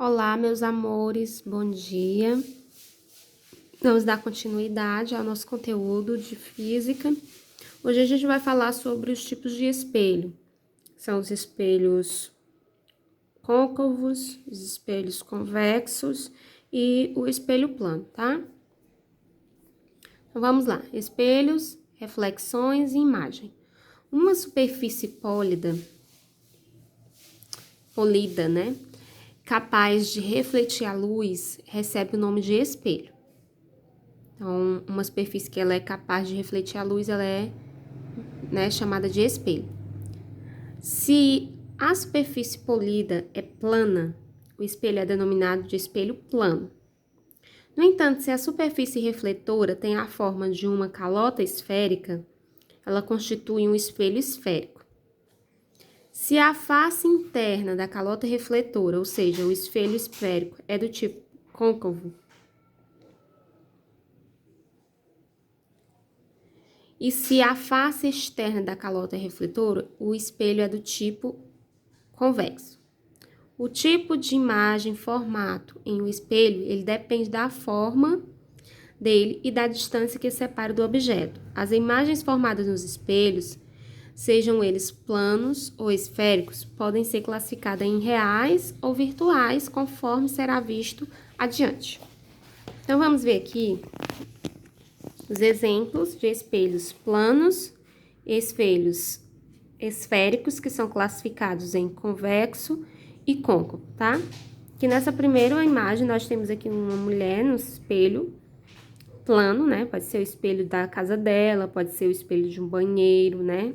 Olá, meus amores, bom dia. Vamos dar continuidade ao nosso conteúdo de física. Hoje a gente vai falar sobre os tipos de espelho. São os espelhos côncavos, os espelhos convexos e o espelho plano, tá? Então vamos lá. Espelhos, reflexões e imagem. Uma superfície polida, né? Capaz de refletir a luz, recebe o nome de espelho. Então, uma superfície que ela é capaz de refletir a luz, ela é, chamada de espelho. Se a superfície polida é plana, o espelho é denominado de espelho plano. No entanto, se a superfície refletora tem a forma de uma calota esférica, ela constitui um espelho esférico. Se a face interna da calota refletora, ou seja, o espelho esférico, é do tipo côncavo, e se a face externa da calota é refletora, o espelho é do tipo convexo. O tipo de imagem, formato em um espelho, ele depende da forma dele e da distância que separa do objeto. As imagens formadas nos espelhos, sejam eles planos ou esféricos, podem ser classificadas em reais ou virtuais, conforme será visto adiante. Então, vamos ver aqui os exemplos de espelhos planos, espelhos esféricos, que são classificados em convexo e côncavo, tá? Que nessa primeira imagem nós temos aqui uma mulher no espelho plano, né? Pode ser o espelho da casa dela, pode ser o espelho de um banheiro, né?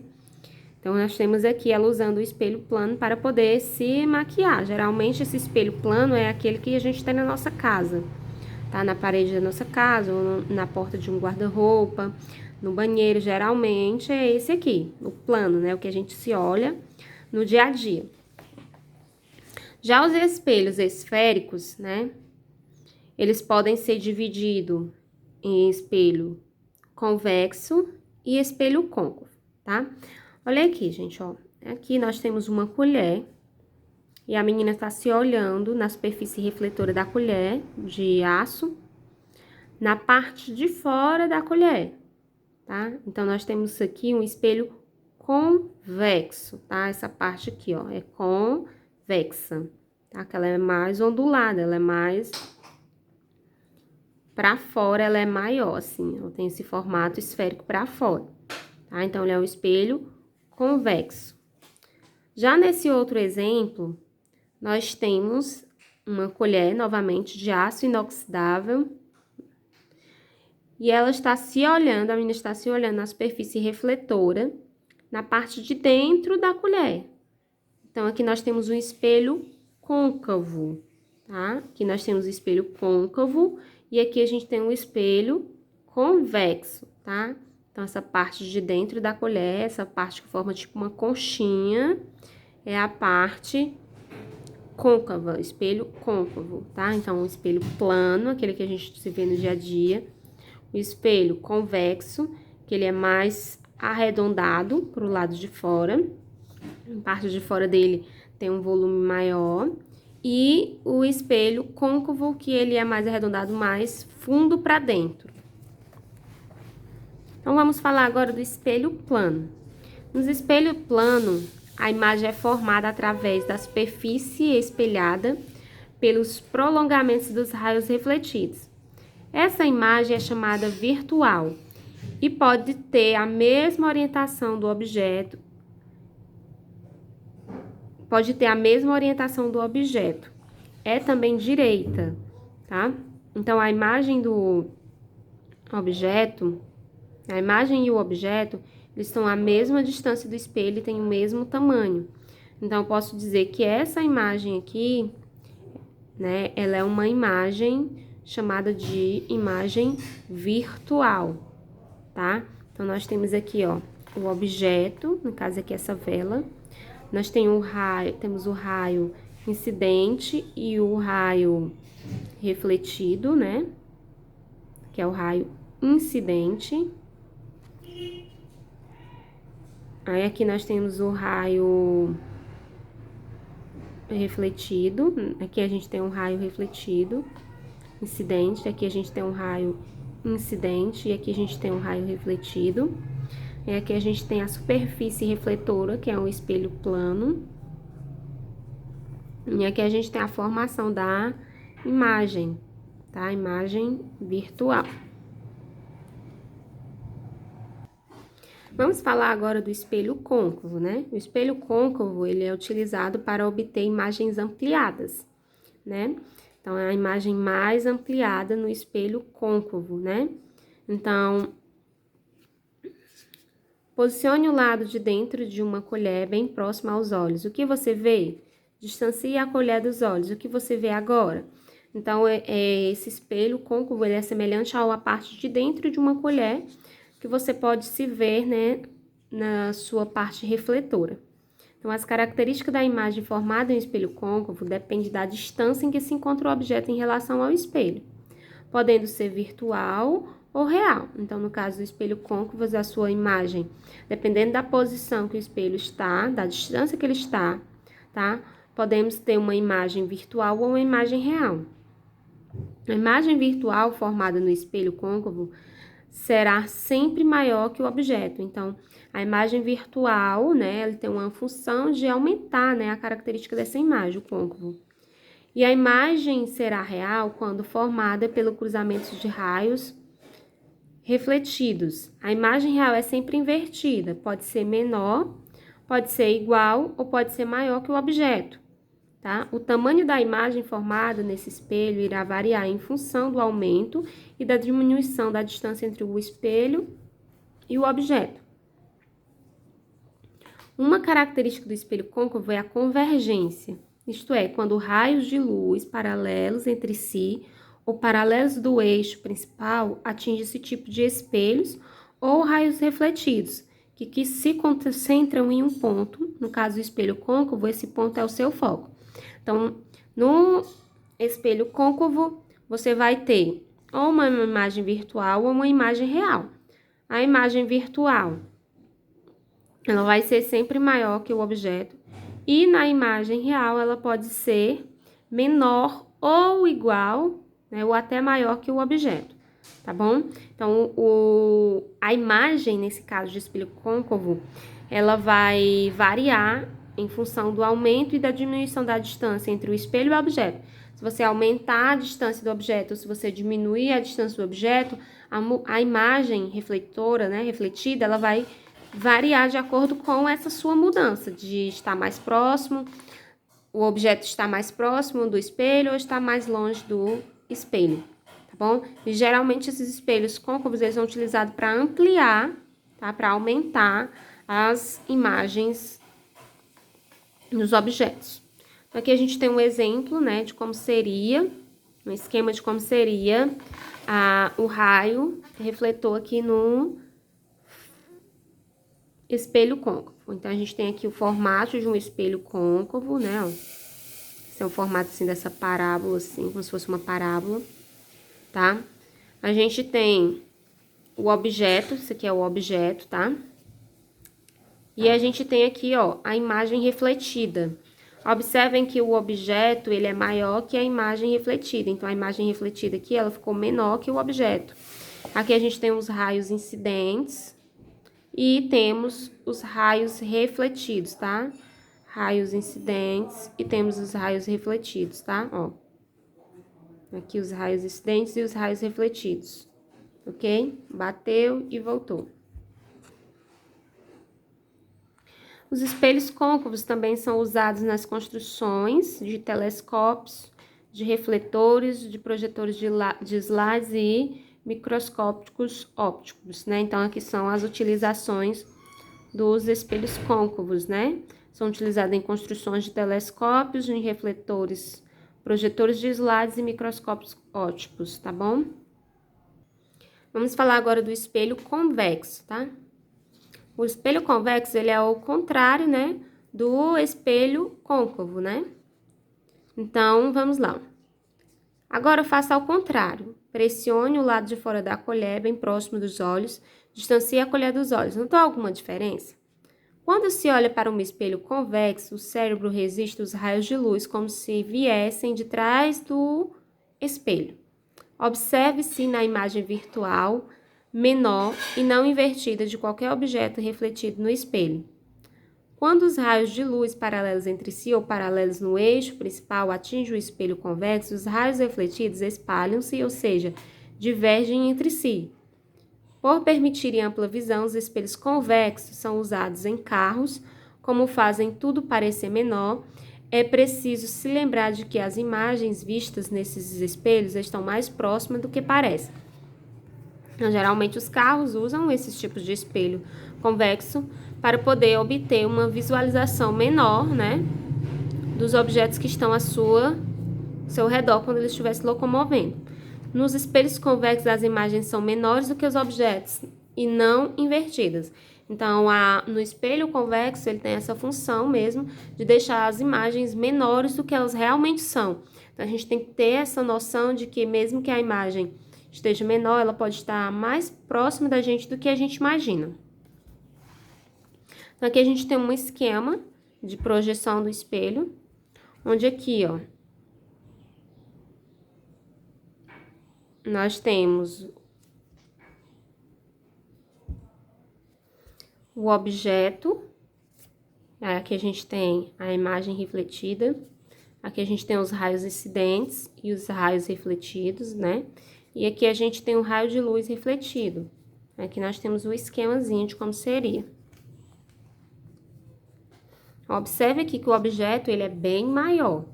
Então, nós temos aqui ela usando o espelho plano para poder se maquiar. Geralmente, esse espelho plano é aquele que a gente tem na nossa casa. Tá na parede da nossa casa, ou na porta de um guarda-roupa, no banheiro, geralmente é esse aqui, o plano, né? O que a gente se olha no dia a dia. Já os espelhos esféricos, né? Eles podem ser divididos em espelho convexo e espelho côncavo, tá? Olha aqui, gente, ó. Aqui nós temos uma colher e a menina está se olhando na superfície refletora da colher de aço, na parte de fora da colher, tá? Então, nós temos aqui um espelho convexo, tá? Essa parte aqui, ó, é convexa, tá? Que ela é mais ondulada, ela é mais pra fora, ela é maior, assim, ela tem esse formato esférico pra fora, tá? Então, ele é um espelho convexo. Já nesse outro exemplo, nós temos uma colher, novamente, de aço inoxidável, e ela está se olhando, a menina está se olhando na superfície refletora, na parte de dentro da colher. Então, aqui nós temos um espelho côncavo, tá? Aqui nós temos o espelho côncavo e aqui a gente tem um espelho convexo, tá? Então, essa parte de dentro da colher, essa parte que forma tipo uma conchinha, é a parte côncava, espelho côncavo, tá? Então, um espelho plano, aquele que a gente se vê no dia a dia. O espelho convexo, que ele é mais arredondado para o lado de fora. A parte de fora dele tem um volume maior. E o espelho côncavo, que ele é mais arredondado, mais fundo para dentro. Então, vamos falar agora do espelho plano. Nos espelhos plano, a imagem é formada através da superfície espelhada pelos prolongamentos dos raios refletidos. Essa imagem é chamada virtual e pode ter a mesma orientação do objeto. É também direita, tá? Então, a imagem do objeto, a imagem e o objeto, eles estão à mesma distância do espelho e têm o mesmo tamanho. Então, eu posso dizer que essa imagem aqui, né, ela é uma imagem chamada de imagem virtual, tá? Então, nós temos aqui, ó, o objeto, no caso aqui essa vela. Nós temos o raio incidente e o raio refletido, né? Que é o raio incidente. Aí, aqui nós temos o raio refletido. Aqui a gente tem um raio refletido, incidente. Aqui a gente tem um raio incidente e aqui a gente tem um raio refletido. E aqui a gente tem a superfície refletora, que é um espelho plano. E aqui a gente tem a formação da imagem, tá? Imagem virtual. Vamos falar agora do espelho côncavo, né? O espelho côncavo, ele é utilizado para obter imagens ampliadas, né? Então, é a imagem mais ampliada no espelho côncavo, né? Então, posicione o lado de dentro de uma colher bem próxima aos olhos. O que você vê? Distancie a colher dos olhos. O que você vê agora? Então, esse espelho côncavo, ele é semelhante à parte de dentro de uma colher, que você pode se ver, né, na sua parte refletora. Então, as características da imagem formada em espelho côncavo dependem da distância em que se encontra o objeto em relação ao espelho, podendo ser virtual ou real. Então, no caso do espelho côncavo, a sua imagem, dependendo da posição que o espelho está, da distância que ele está, tá? Podemos ter uma imagem virtual ou uma imagem real. A imagem virtual formada no espelho côncavo será sempre maior que o objeto. Então, a imagem virtual, né, ela tem uma função de aumentar, né, a característica dessa imagem, o côncavo. E a imagem será real quando formada pelo cruzamento de raios refletidos. A imagem real é sempre invertida, pode ser menor, pode ser igual ou pode ser maior que o objeto. Tá? O tamanho da imagem formada nesse espelho irá variar em função do aumento e da diminuição da distância entre o espelho e o objeto. Uma característica do espelho côncavo é a convergência, isto é, quando raios de luz paralelos entre si ou paralelos do eixo principal atingem esse tipo de espelhos ou raios refletidos, que se concentram em um ponto. No caso do espelho côncavo, esse ponto é o seu foco. Então, no espelho côncavo, você vai ter ou uma imagem virtual ou uma imagem real. A imagem virtual, ela vai ser sempre maior que o objeto, e na imagem real, ela pode ser menor ou igual, né, ou até maior que o objeto, tá bom? Então, a imagem, nesse caso de espelho côncavo, ela vai variar em função do aumento e da diminuição da distância entre o espelho e o objeto. Se você aumentar a distância do objeto, ou se você diminuir a distância do objeto, a imagem refletora, né, refletida, ela vai variar de acordo com essa sua mudança, de estar mais próximo, o objeto está mais próximo do espelho ou está mais longe do espelho, tá bom? E geralmente esses espelhos côncavos, eles são utilizados para ampliar, tá? Para aumentar as imagens nos objetos. Então, aqui a gente tem um exemplo, né, de como seria, um esquema de como seria o raio refletor aqui no espelho côncavo. Então, a gente tem aqui o formato de um espelho côncavo, né, ó. Esse é o formato, assim, dessa parábola, assim, como se fosse uma parábola, tá? A gente tem o objeto, esse aqui é o objeto, tá? E a gente tem aqui, ó, a imagem refletida. Observem que o objeto, ele é maior que a imagem refletida. Então, a imagem refletida aqui, ela ficou menor que o objeto. Aqui a gente tem os raios incidentes e temos os raios refletidos, tá? Raios incidentes e temos os raios refletidos, tá? Ó. Aqui os raios incidentes e os raios refletidos, ok? Bateu e voltou. Os espelhos côncavos também são usados nas construções de telescópios, de refletores, de projetores de slides e microscópicos ópticos, né? Então, aqui são as utilizações dos espelhos côncavos, né? São utilizados em construções de telescópios, em refletores, projetores de slides e microscópios ópticos, tá bom? Vamos falar agora do espelho convexo, tá? O espelho convexo, ele é o contrário, né, do espelho côncavo, né? Então, vamos lá. Agora, faça ao contrário. Pressione o lado de fora da colher, bem próximo dos olhos. Distancie a colher dos olhos. Notou alguma diferença? Quando se olha para um espelho convexo, o cérebro resiste os raios de luz como se viessem de trás do espelho. Observe-se na imagem virtual menor e não invertida de qualquer objeto refletido no espelho. Quando os raios de luz paralelos entre si ou paralelos no eixo principal atingem o espelho convexo, os raios refletidos espalham-se, ou seja, divergem entre si. Por permitirem ampla visão, os espelhos convexos são usados em carros, como fazem tudo parecer menor. É preciso se lembrar de que as imagens vistas nesses espelhos estão mais próximas do que parecem. Então, geralmente, os carros usam esses tipos de espelho convexo para poder obter uma visualização menor, né, dos objetos que estão ao seu redor quando eles estiverem se locomovendo. Nos espelhos convexos, as imagens são menores do que os objetos e não invertidas. Então, no espelho convexo, ele tem essa função mesmo de deixar as imagens menores do que elas realmente são. Então, a gente tem que ter essa noção de que mesmo que a imagem esteja menor, ela pode estar mais próxima da gente do que a gente imagina. Então, aqui a gente tem um esquema de projeção do espelho, onde aqui, ó, nós temos o objeto, aqui a gente tem a imagem refletida, aqui a gente tem os raios incidentes e os raios refletidos, né? E aqui a gente tem o raio de luz refletido. Aqui nós temos o esquemazinho de como seria. Observe aqui que o objeto, ele é bem maior.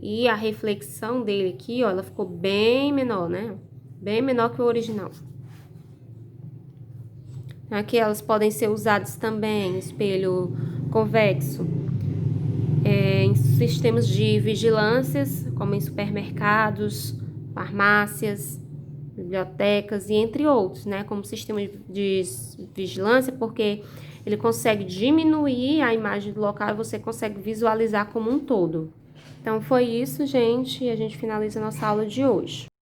E a reflexão dele aqui, ó, ela ficou bem menor, né? Bem menor que o original. Aqui elas podem ser usadas também, espelho convexo, em sistemas de vigilâncias, como em supermercados, farmácias, bibliotecas e entre outros, né? Como sistema de vigilância, porque ele consegue diminuir a imagem do local e você consegue visualizar como um todo. Então, foi isso, gente, e a gente finaliza a nossa aula de hoje.